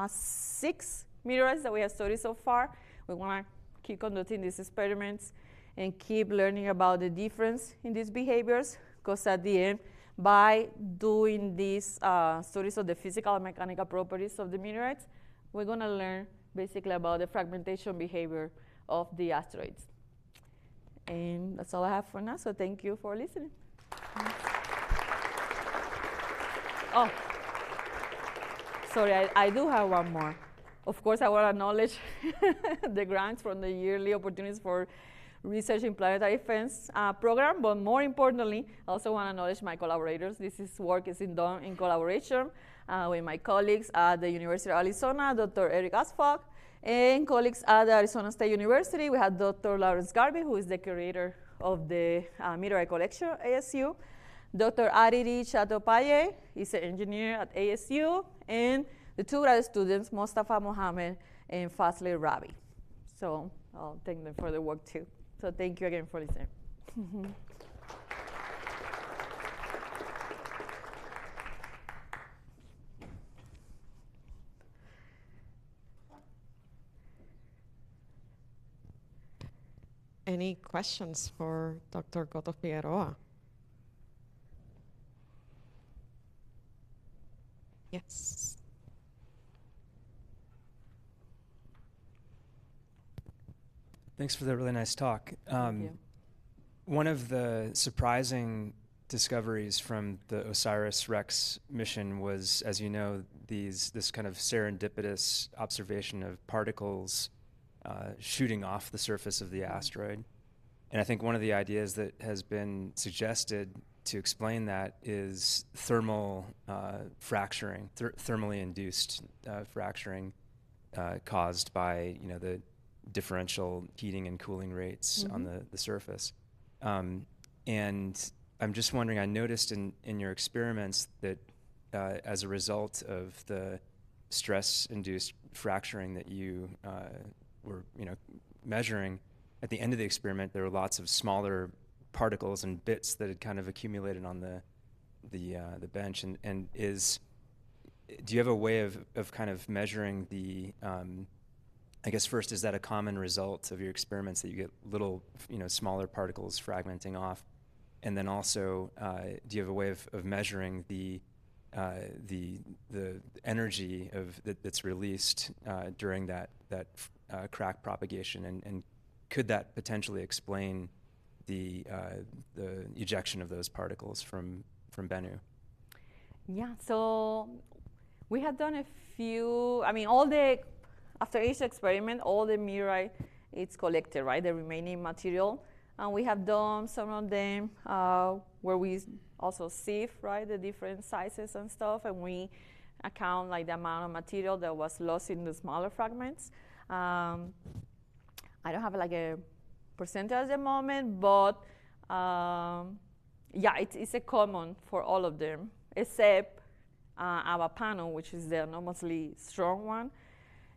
6 meteorites that we have studied so far. We want to keep conducting these experiments and keep learning about the difference in these behaviors, because at the end, by doing these studies of the physical and mechanical properties of the meteorites, we're going to learn basically about the fragmentation behavior of the asteroids. And that's all I have for now, so thank you for listening. Oh, sorry, I do have one more. Of course, I want to acknowledge the grants from the yearly opportunities for research in planetary defense program, but more importantly, I also want to acknowledge my collaborators. This work is done in collaboration with my colleagues at the University of Arizona, Dr. Eric Asphaug, and colleagues at the Arizona State University. We have Dr. Lawrence Garvey, who is the curator of the meteorite collection at ASU. Dr. Aditi Chattopadhyay is an engineer at ASU, and the 2 grad students, Mostafa Mohammed and Fazli Rabbi. So I'll thank them for their work too. So thank you again for listening. any questions for Dr. Cotto-Figueroa? Yes. Thanks for the really nice talk. Thank you. One of the surprising discoveries from the OSIRIS-REx mission was, as you know, this kind of serendipitous observation of particles shooting off the surface of the asteroid. And I think one of the ideas that has been suggested to explain that is thermal fracturing, thermally induced fracturing caused by the differential heating and cooling rates on the surface. And I'm just wondering, I noticed in your experiments that as a result of the stress-induced fracturing that you were measuring, at the end of the experiment, there were lots of smaller particles and bits that had kind of accumulated on the bench. And do you have a way of kind of measuring the I guess first, is that a common result of your experiments that you get little, smaller particles fragmenting off? And then also, do you have a way of measuring the energy that's released during that crack propagation? And could that potentially explain the ejection of those particles from Bennu? Yeah, so we had done a few, after each experiment, all the meteorite is collected, right, the remaining material. And we have done some of them where we also sieve, right, the different sizes and stuff, and we account like the amount of material that was lost in the smaller fragments. I don't have like a percentage at the moment, but yeah, it's a common for all of them, except Aba Panu, which is the enormously strong one.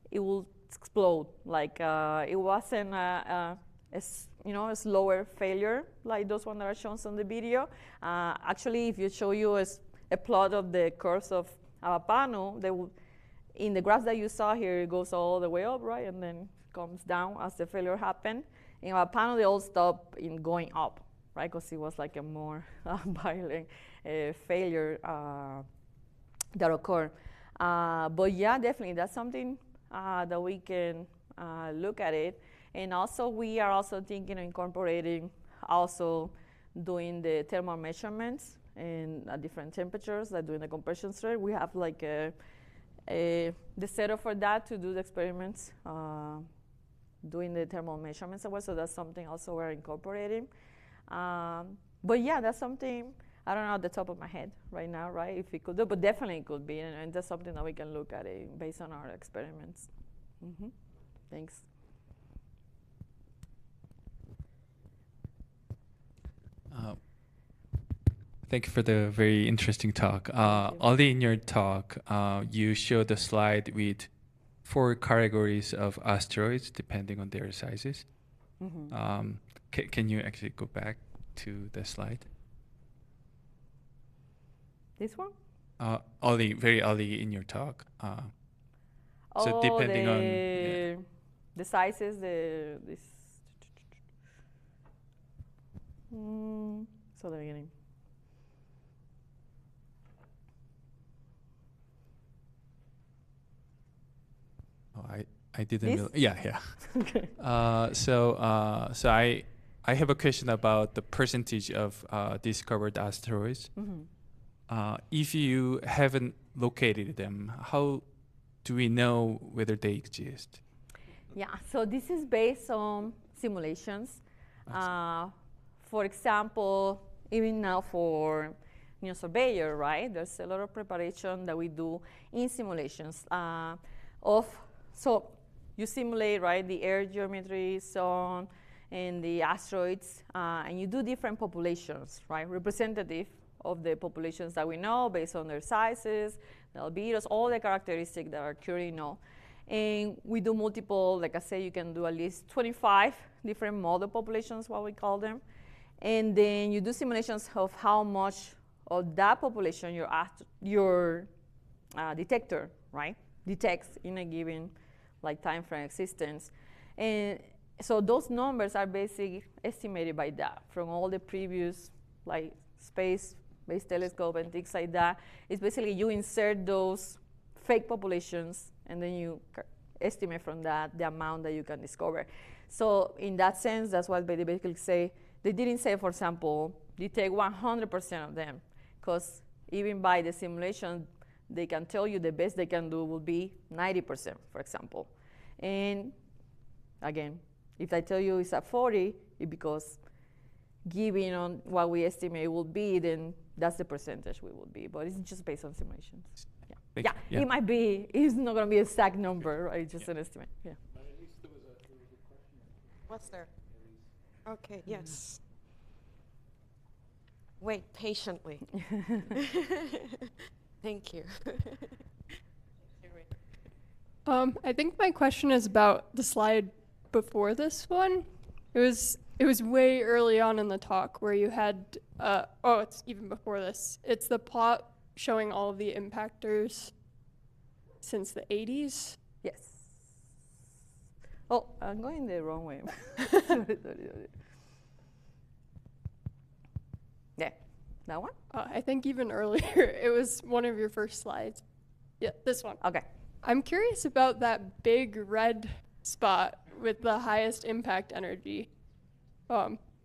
It will explode. Like it wasn't a slower failure like those ones that are shown on the video. Actually, if you show you a plot of the curves of Aba Panu, in the graph that you saw here, it goes all the way up, right, and then comes down as the failure happened. In Aba Panu, they all stop in going up, right, because it was like a more violent failure that occurred. But yeah, definitely, that's something that we can look at it. And also, we are also thinking of incorporating also doing the thermal measurements in different temperatures, like doing the compression state. We have like the setup for that to do the experiments, doing the thermal measurements as well. So that's something also we're incorporating. But yeah, that's something, I don't know at the top of my head right now, right, if we could do, but definitely it could be, and that's something that we can look at it based on our experiments. Thanks. Thank you for the very interesting talk. Already in your talk, you showed a slide with 4 categories of asteroids depending on their sizes. Can you actually go back to the slide? This one? Very early in your talk. So depending on the sizes, so the beginning. I didn't. Yeah. Okay. So I have a question about the percentage of discovered asteroids. If you haven't located them, how do we know whether they exist? Yeah, so this is based on simulations. For example, even now for Surveyor, right? There's a lot of preparation that we do in simulations so you simulate, right, the air geometry zone and the asteroids, and you do different populations, right, representative of the populations that we know based on their sizes, the albedos, all the characteristics that are currently known. And we do multiple, like I say, you can do at least 25 different model populations, what we call them. And then you do simulations of how much of that population your detector, right, detects in a given time frame existence. And So those numbers are basically estimated by that from all the previous, like space-based telescope and things like that. It's basically you insert those fake populations, and then you estimate from that the amount that you can discover. So in that sense, that's what they basically say. They didn't say, for example, detect 100% of them, because even by the simulation, they can tell you the best they can do will be 90%, for example. And again, if I tell you it's at 40, it's because given on what we estimate it will be, then that's the percentage we will be. But it's just based on simulations. Yeah, it might be. It's not going to be an exact number, right? It's just an estimate. Yeah. But at least there was a question. What's there? Okay, yes. Wait patiently. Thank you. I think my question is about the slide before this one. It was way early on in the talk where you had, it's even before this. It's the plot showing all of the impactors since the 80s. Yes. Oh, I'm going the wrong way. Sorry. Yeah, that one? I think even earlier, it was one of your first slides. Yeah, this one. Okay. I'm curious about that big red spot with the highest impact energy.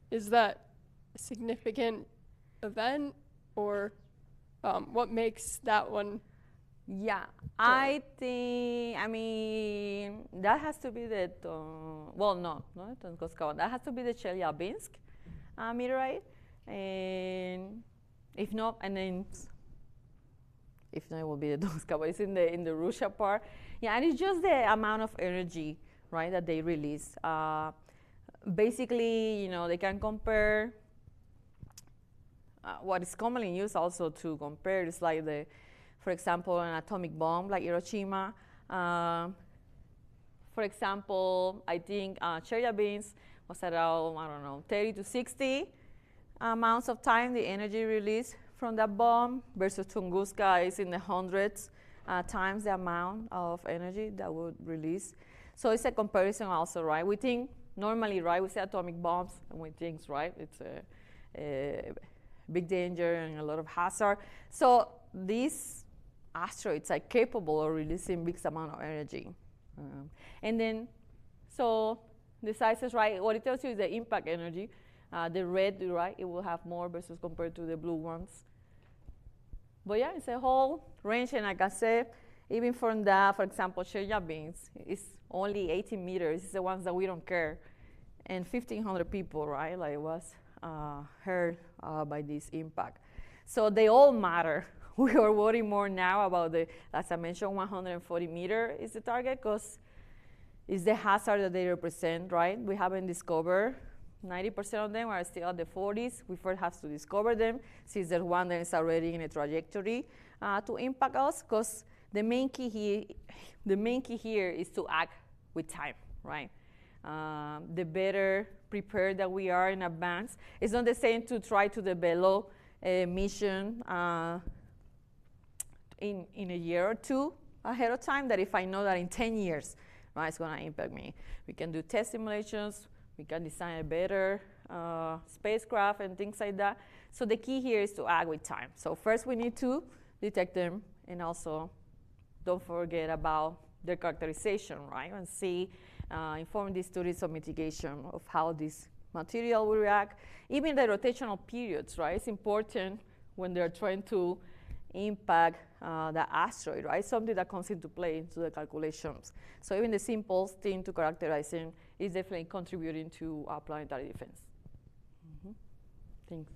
Is that a significant event, or what makes that one? Yeah, I mean, that has to be the, not Tonkoskava. That has to be the Chelyabinsk meteorite. And if not, it will be the Tonkoskava. It's in the Russia part. Yeah, and it's just the amount of energy, right, that they release. Basically, they can compare. What is commonly used also to compare is like for example, an atomic bomb like Hiroshima. For example, I think Chelyabinsk was around, 30 to 60 amounts of time the energy released from that bomb, versus Tunguska is in the hundreds times the amount of energy that would release. So it's a comparison also, right? We think normally, right, we say atomic bombs, and we think, right, it's a big danger and a lot of hazard. So these asteroids are capable of releasing big amount of energy. And then, so the sizes, right, what it tells you is the impact energy. The red, right, it will have more versus compared to the blue ones. But yeah, it's a whole range, and like I said, even from that, for example, Chelyabinsk is only 18 meters. It's the ones that we don't care. And 1,500 people, right, like was hurt by this impact. So they all matter. We are worrying more now about as I mentioned, 140 meter is the target, because it's the hazard that they represent, right? We haven't discovered 90% of them are still at the 40s. We first have to discover them, since there's one that is already in a trajectory to impact us, because the main key here is to act with time, right? The better prepared that we are in advance. It's not the same to try to develop a mission in a year or two ahead of time, that if I know that in 10 years, right, it's going to impact me. We can do test simulations. We can design a better spacecraft and things like that. So the key here is to act with time. So first we need to detect them, and also don't forget about their characterization, right? And see, inform these studies of mitigation of how this material will react. Even the rotational periods, right? It's important when they're trying to impact the asteroid, right? Something that comes into play into the calculations. So even the simple thing to characterizing is definitely contributing to our planetary defense. Thanks.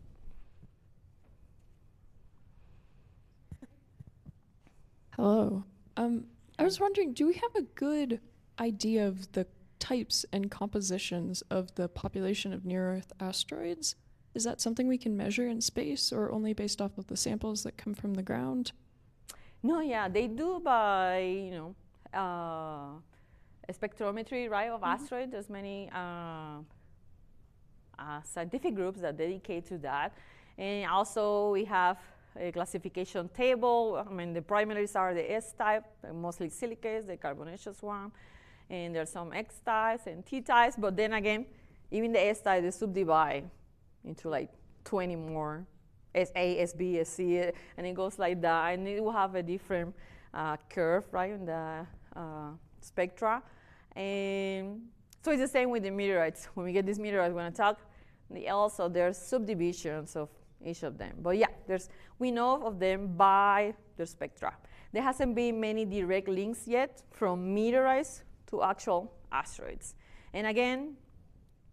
Hello. I was wondering, do we have a good idea of the types and compositions of the population of near-Earth asteroids? Is that something we can measure in space, or only based off of the samples that come from the ground? No, yeah, they do by, spectrometry, right, of asteroids. There's many scientific groups that dedicate to that. And also we have a classification table. I mean, the primaries are the S-type, mostly silicates, the carbonaceous one. And there's some X types and T types, but then again, even the S types, they subdivide into like 20 more, SA, SB, SC, and it goes like that. And it will have a different curve, right, in the spectra. And so it's the same with the meteorites. When we get these meteorites, we're going to talk. Also, there's subdivisions of each of them. But yeah, we know of them by their spectra. There hasn't been many direct links yet from meteorites to actual asteroids. And again,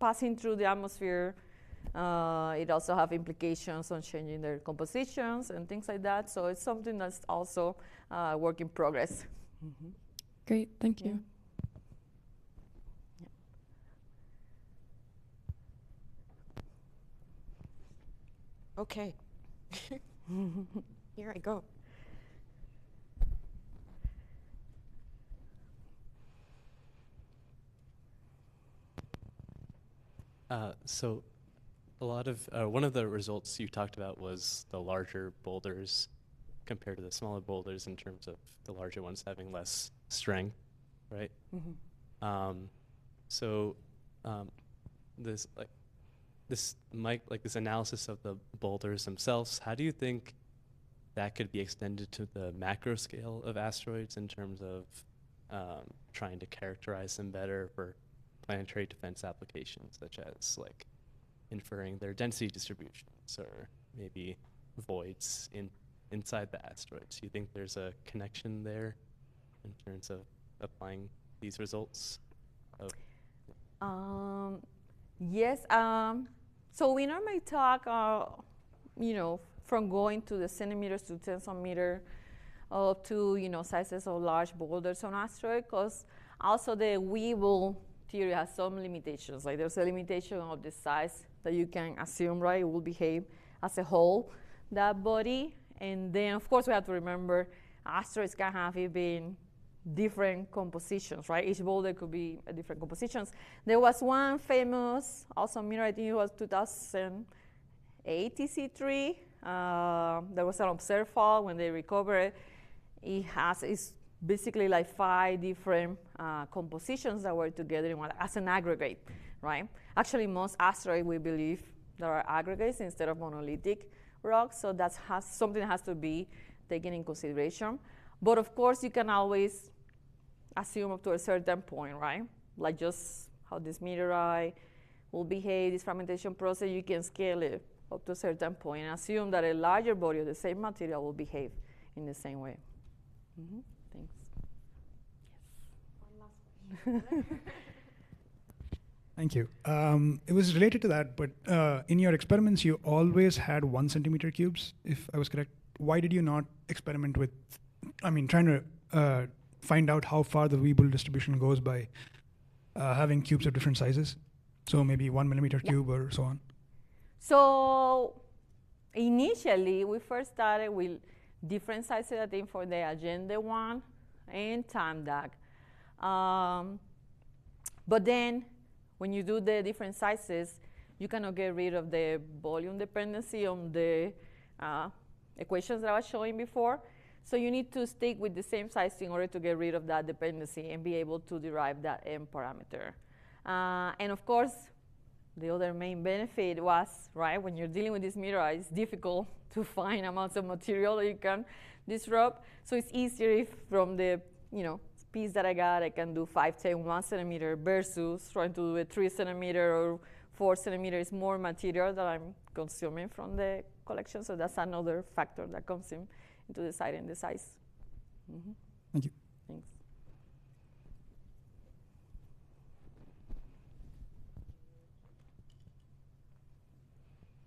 passing through the atmosphere, it also have implications on changing their compositions and things like that. So it's something that's also a work in progress. Mm-hmm. Great, thank you. Okay. Here I go. So a lot of, one of the results you talked about was the larger boulders compared to the smaller boulders in terms of the larger ones having less strength, right? Mm-hmm. This analysis of the boulders themselves, how do you think that could be extended to the macro scale of asteroids in terms of trying to characterize them better for planetary defense applications, such as like inferring their density distributions or maybe voids inside the asteroids? Do you think there's a connection there in terms of applying these results? Yes. So we normally talk, from going to the centimeters to tens of meters up to, sizes of large boulders on asteroid, because also the Weibull theory has some limitations. Like there's a limitation of the size that you can assume, right? It will behave as a whole, that body. And then, of course, we have to remember asteroids can have even different compositions, right? Each boulder could be a different compositions. There was one famous, also meteorite, I think it was 2008 TC3. There was an observed fall when they recovered it. It's basically like 5 different compositions that were together in one, as an aggregate, right? Actually, most asteroids, we believe, there are aggregates instead of monolithic rocks, so that's something that has to be taken in consideration. But of course, you can always assume up to a certain point, right? Like just how this meteorite will behave, this fragmentation process, you can scale it up to a certain point and assume that a larger body of the same material will behave in the same way. Mm-hmm. Thanks. Yes. One last question. Thank you. It was related to that, but in your experiments, you always had 1 centimeter cubes, if I was correct. Why did you not experiment with, trying to find out how far the Weibull distribution goes by having cubes of different sizes? So maybe 1 millimeter cube or so on. So initially, we first started with different sizes, I think, for the Allende one and Tamdakht. But then, when you do the different sizes, you cannot get rid of the volume dependency on the equations that I was showing before. So you need to stick with the same size in order to get rid of that dependency and be able to derive that M parameter. And of course, the other main benefit was, right, when you're dealing with these meteorites, it's difficult to find amounts of material that you can disrupt. So it's easier if from the piece that I got, I can do 5, 10, 1 centimeter versus trying to do a 3 centimeter or 4 centimeters more material that I'm consuming from the collection. So that's another factor that comes into deciding the size. Mm-hmm. Thank you. Thanks.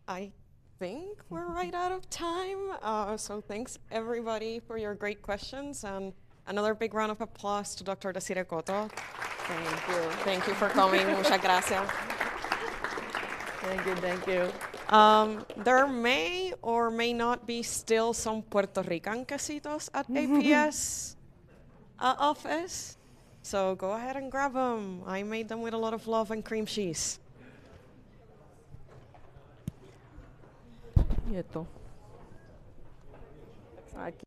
I think we're right out of time. So thanks everybody for your great questions, and another big round of applause to Dr. Desireé Cotto. Thank you. Thank you for coming. Muchas gracias. Thank you. There may or may not be still some Puerto Rican quesitos at APS office. So go ahead and grab them. I made them with a lot of love and cream cheese. Y esto. Aquí.